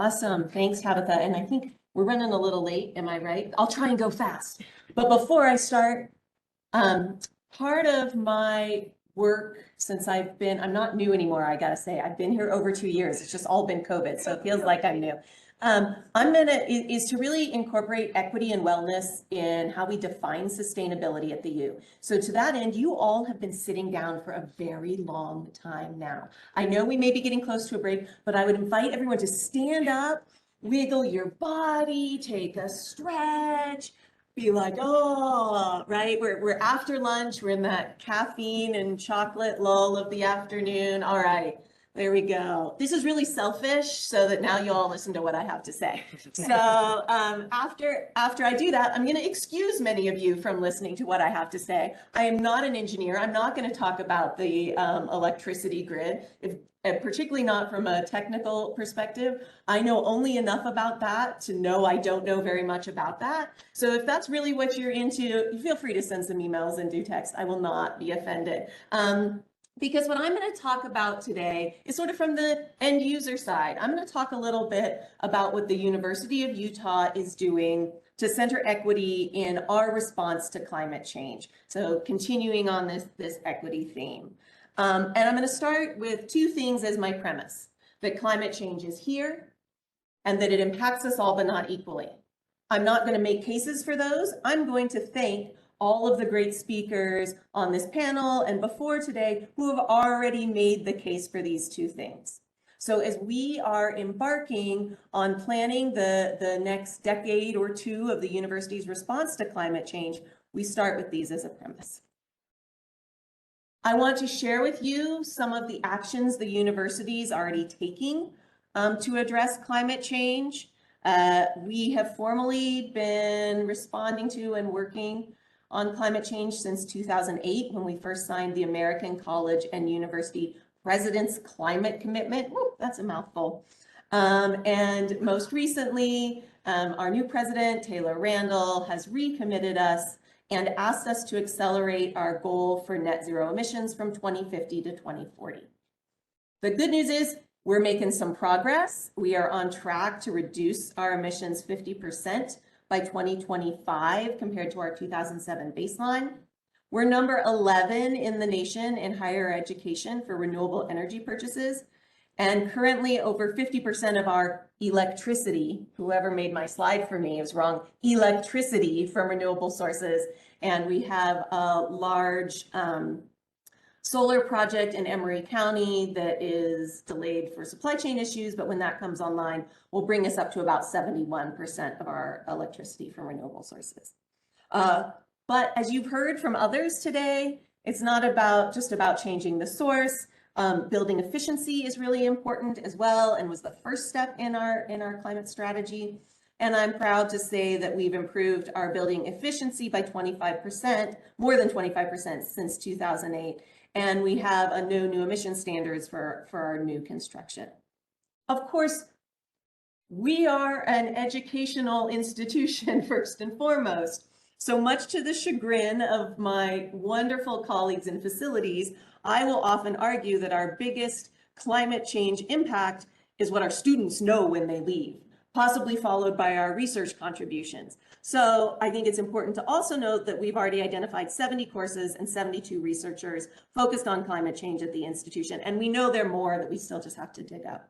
Awesome. Thanks, Tabitha. And I think we're running a little late. Am I right? I'll try and go fast. But before I start, part of my work since I'm not new anymore, I gotta say. I've been here over 2 years. It's just all been COVID, so it feels like I'm new. is to really incorporate equity and wellness in how we define sustainability at the U. So to that end, you all have been sitting down for a very long time now. I know we may be getting close to a break, but I would invite everyone to stand up, wiggle your body, take a stretch, be like, oh, right? We're after lunch, we're in that caffeine and chocolate lull of the afternoon. All right. There we go. This is really selfish so that now you all listen to what I have to say. So after I do that, I'm going to excuse many of you from listening to what I have to say. I am not an engineer. I'm not going to talk about the electricity grid, particularly not from a technical perspective. I know only enough about that to know I don't know very much about that. So if that's really what you're into, feel free to send some emails and do text. I will not be offended. Because what I'm going to talk about today is sort of from the end user side. I'm going to talk a little bit about what the University of Utah is doing to center equity in our response to climate change. So continuing on this equity theme. And I'm going to start with two things as my premise: that climate change is here and that it impacts us all, but not equally. I'm not going to make cases for those. I'm going to thank all of the great speakers on this panel and before today who have already made the case for these two things. So as we are embarking on planning the next decade or two of the university's response to climate change, we start with these as a premise. I want to share with you some of the actions the university is already taking to address climate change. We have formally been responding to and working on climate change since 2008, when we first signed the American College and University President's Climate Commitment. Woo, that's a mouthful. And most recently, our new president, Taylor Randall, has recommitted us and asked us to accelerate our goal for net zero emissions from 2050 to 2040. The good news is we're making some progress. We are on track to reduce our emissions 50% by 2025 compared to our 2007 baseline. We're number 11 in the nation in higher education for renewable energy purchases. And currently over 50% of our electricity, whoever made my slide for me is wrong, electricity from renewable sources. And we have a large solar project in Emory County that is delayed for supply chain issues, but when that comes online, will bring us up to about 71% of our electricity from renewable sources. But as you've heard from others today, it's not just about changing the source. Building efficiency is really important as well, and was the first step in our climate strategy. And I'm proud to say that we've improved our building efficiency by 25%, more than 25% since 2008. And we have a no new emission standards for our new construction. Of course, we are an educational institution first and foremost. So much to the chagrin of my wonderful colleagues in facilities, I will often argue that our biggest climate change impact is what our students know when they leave, possibly followed by our research contributions. So I think it's important to also note that we've already identified 70 courses and 72 researchers focused on climate change at the institution. And we know there are more that we still just have to dig up.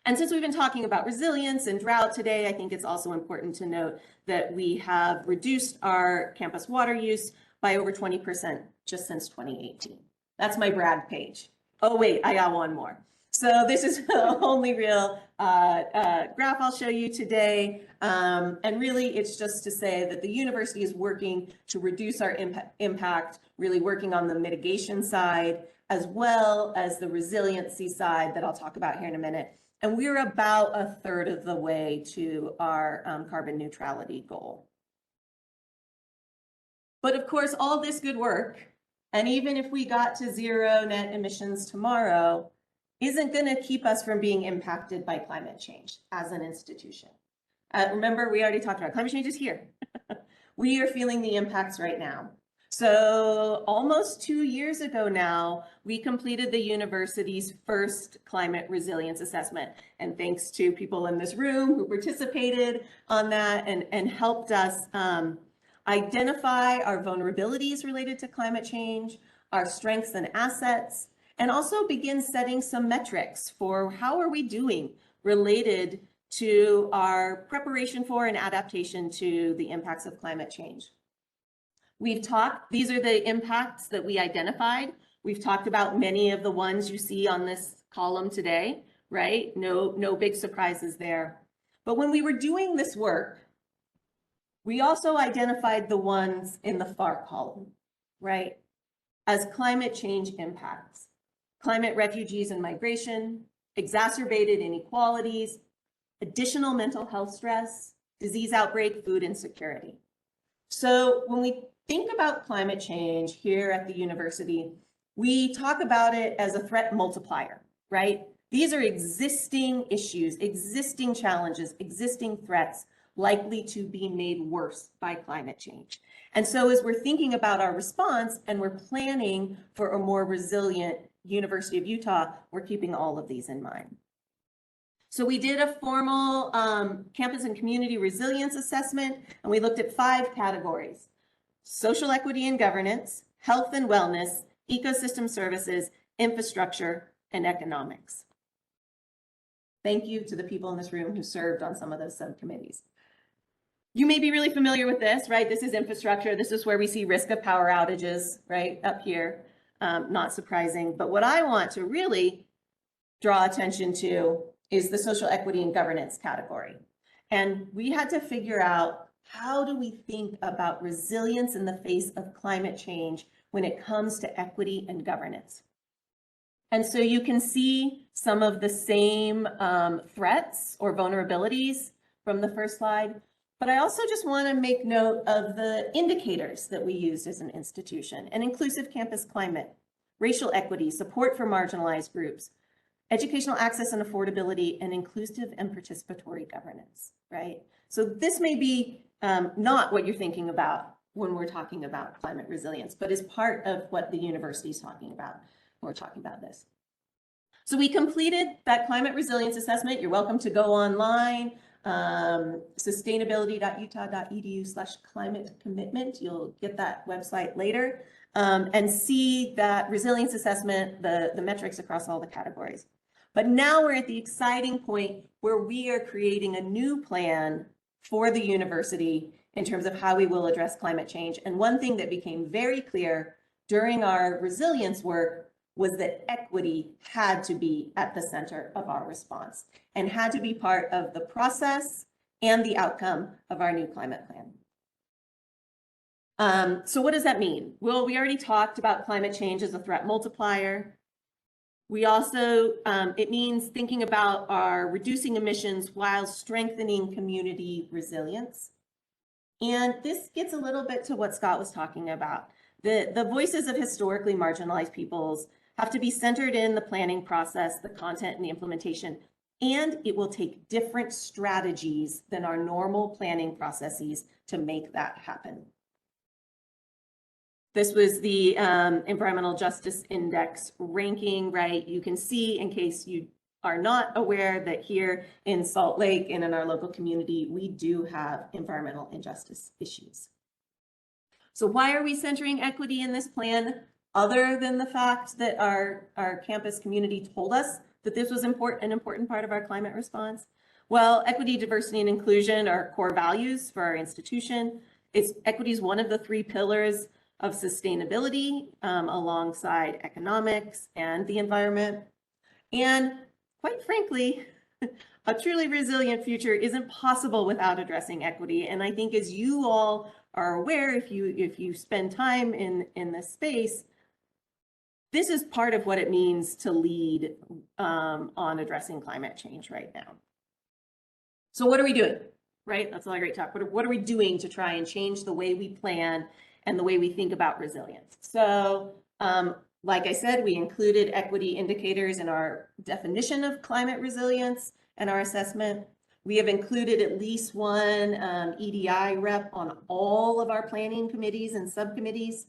And since we've been talking about resilience and drought today, I think it's also important to note that we have reduced our campus water use by over 20% just since 2018. That's my brag page. Oh wait, I got one more. So this is the only real graph I'll show you today. And really, it's just to say that the university is working to reduce our impact, really working on the mitigation side, as well as the resiliency side that I'll talk about here in a minute. And we're about a third of the way to our carbon neutrality goal. But of course, all this good work, and even if we got to zero net emissions tomorrow, isn't going to keep us from being impacted by climate change as an institution. Remember, we already talked about climate change is here. We are feeling the impacts right now. So almost 2 years ago now, we completed the university's first climate resilience assessment. And thanks to people in this room who participated on that and helped us identify our vulnerabilities related to climate change, our strengths and assets, and also begin setting some metrics for how are we doing related to our preparation for and adaptation to the impacts of climate change. We've talked, these are the impacts that we identified. We've talked about many of the ones you see on this column today, right? No big surprises there. But when we were doing this work, we also identified the ones in the far column, right? As climate change impacts, climate refugees and migration, exacerbated inequalities, additional mental health stress, disease outbreak, food insecurity. So when we think about climate change here at the university, we talk about it as a threat multiplier, right? These are existing issues, existing challenges, existing threats likely to be made worse by climate change. And so as we're thinking about our response and we're planning for a more resilient University of Utah, we're keeping all of these in mind. So we did a formal campus and community resilience assessment, and we looked at 5 categories: social equity and governance, health and wellness, ecosystem services, infrastructure, and economics. Thank you to the people in this room who served on some of those subcommittees. You may be really familiar with this, right? This is infrastructure. This is where we see risk of power outages, right, up here. Not surprising. But what I want to really draw attention to is the social equity and governance category. And we had to figure out, how do we think about resilience in the face of climate change when it comes to equity and governance? And so you can see some of the same threats or vulnerabilities from the first slide, but I also just want to make note of the indicators that we used as an institution: an inclusive campus climate, racial equity, support for marginalized groups, educational access and affordability, and inclusive and participatory governance, right? So this may be not what you're thinking about when we're talking about climate resilience, but is part of what the university is talking about when we're talking about this. So we completed that climate resilience assessment. You're welcome to go online, sustainability.utah.edu/climate commitment. You'll get that website later, and see that resilience assessment, the metrics across all the categories. But now we're at the exciting point where we are creating a new plan for the university in terms of how we will address climate change. And one thing that became very clear during our resilience work was that equity had to be at the center of our response and had to be part of the process and the outcome of our new climate plan. So what does that mean? Well, we already talked about climate change as a threat multiplier. We also, it means thinking about our reducing emissions while strengthening community resilience. And this gets a little bit to what Scott was talking about. The voices of historically marginalized peoples have to be centered in the planning process, the content, and the implementation. And it will take different strategies than our normal planning processes to make that happen. This was the Environmental Justice Index ranking, right? You can see, in case you are not aware, that here in Salt Lake and in our local community, we do have environmental injustice issues. So why are we centering equity in this plan, other than the fact that our campus community told us that this was an important part of our climate response? Well, equity, diversity, and inclusion are core values for our institution. Equity is one of the 3 pillars of sustainability, alongside economics and the environment. And quite frankly, a truly resilient future isn't possible without addressing equity. And I think, as you all are aware, if you spend time in this space, this is part of what it means to lead on addressing climate change right now. So what are we doing, right? That's a lot of great talk. What are we doing to try and change the way we plan and the way we think about resilience? So like I said, we included equity indicators in our definition of climate resilience and our assessment. We have included at least one EDI rep on all of our planning committees and subcommittees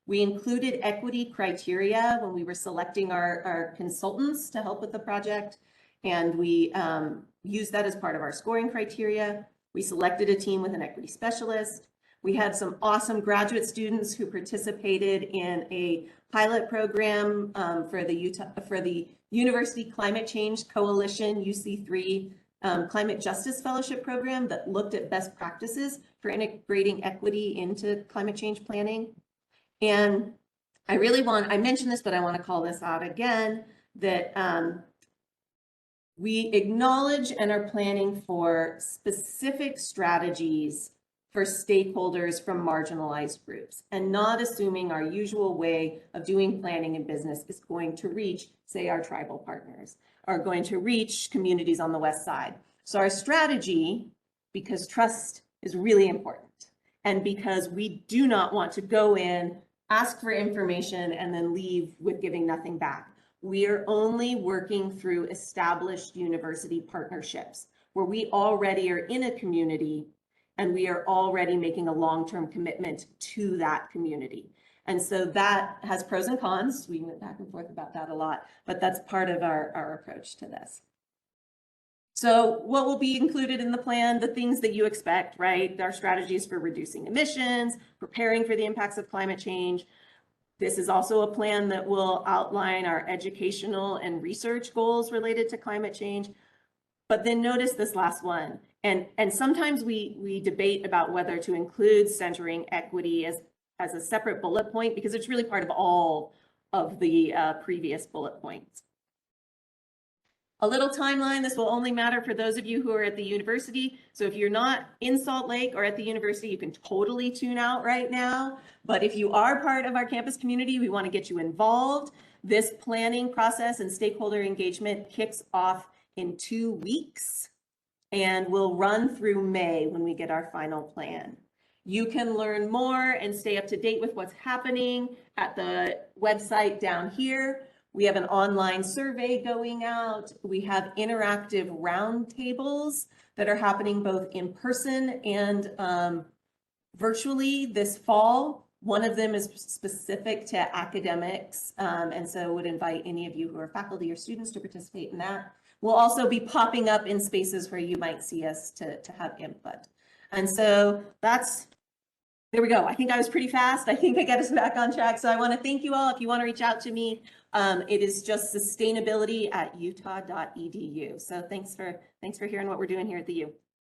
We included equity criteria when we were selecting our consultants to help with the project. And we used that as part of our scoring criteria. We selected a team with an equity specialist. We had some awesome graduate students who participated in a pilot program for the University Climate Change Coalition, UC3 Climate Justice Fellowship Program that looked at best practices for integrating equity into climate change planning. And I mentioned this, but I want to call this out again, that we acknowledge and are planning for specific strategies for stakeholders from marginalized groups, and not assuming our usual way of doing planning and business is going to reach, say, our tribal partners, are going to reach communities on the West Side. So our strategy, because trust is really important, and because we do not want to go in, ask for information, and then leave with giving nothing back. We are only working through established university partnerships where we already are in a community and we are already making a long-term commitment to that community. And so that has pros and cons. We went back and forth about that a lot, but that's part of our approach to this. So what will be included in the plan? The things that you expect, right? Our strategies for reducing emissions, preparing for the impacts of climate change. This is also a plan that will outline our educational and research goals related to climate change. But then notice this last one. And sometimes we debate about whether to include centering equity as a separate bullet point, because it's really part of all of the previous bullet points. A little timeline, this will only matter for those of you who are at the university. So if you're not in Salt Lake or at the university, you can totally tune out right now. But if you are part of our campus community, we want to get you involved. This planning process and stakeholder engagement kicks off in 2 weeks and will run through May when we get our final plan. You can learn more and stay up to date with what's happening at the website down here. We have an online survey going out. We have interactive roundtables that are happening both in person and virtually this fall. One of them is specific to academics, and so would invite any of you who are faculty or students to participate in that. We'll also be popping up in spaces where you might see us to have input. And so there we go. I think I was pretty fast. I think I got us back on track. So I want to thank you all. If you want to reach out to me, it is just sustainability@utah.edu. So thanks for hearing what we're doing here at the U.